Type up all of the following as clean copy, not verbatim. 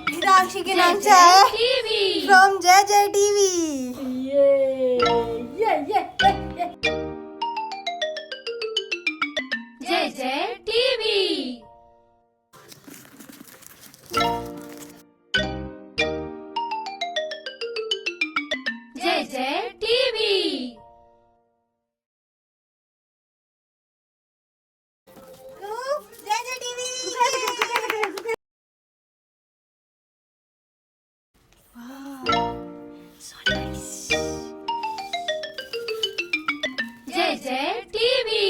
हिराक्षी के नाम से from Jai Jai TV. Jai Jai TV. Jai Jai TV. Jai Jai TV. Jai Jai TV.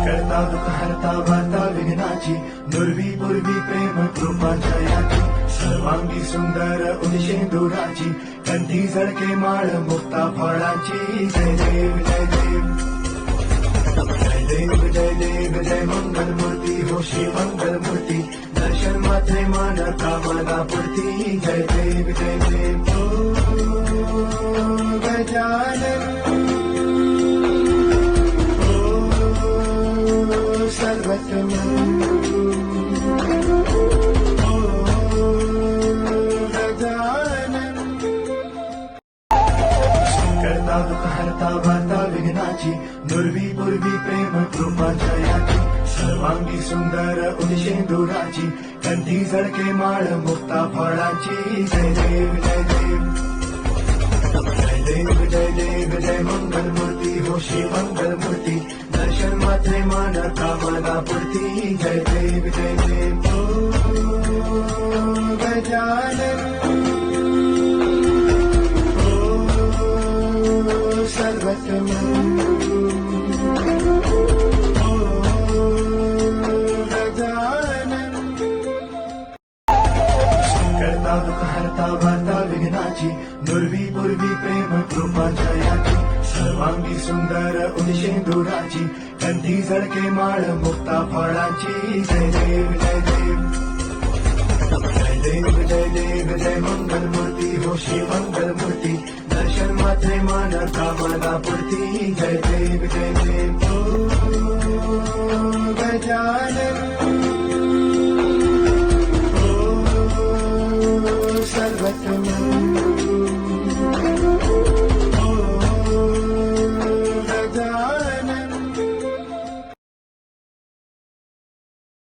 करता दुःख हरता वार्ता विघ्नाची नुरवी पूर्वी प्रेम कृपा जयाची सर्वांगी सुंदर उदिशेंदुराची कंठी झळके माळ मुक्ता फळाची जय देव जय देव जय देव जय देव जय मंगल मूर्ती होशी मंगल मूर्ती दर्शन मात्रे मान कामना पूर्ती जय देव जय देव ओ गजानन सर्वतमं गजानन करता दुःख हरता वार्ता विघ्नाची नुरवी पूर्वी प्रेम कृपा जयाची सर्वांगी सुंदर उदिशेंदुराची कंठी झळके माळ मुक्ता फळाची जय देव जय देव जय देव जय देव जय मंगल मूर्ती होशी मंगल मूर्ती दर्शन मात्रे मान कामना पूर्ती जय देव जय देव ओ गजानन ओ सर्वतमं गजानन करता दुःख हरता वार्ता विघ्नाची नुरवी पूर्वी प्रेम कृपा जयाची सर्वांगी सुंदर उदिशेंदुराची कंठी झळके माळ मुक्ता फळाची जय देव जय देव जय देव जय देव जय मंगल मूर्ती होशी मंगल मूर्ती दर्शन मात्रे मान कामना पूर्ती जय देव जय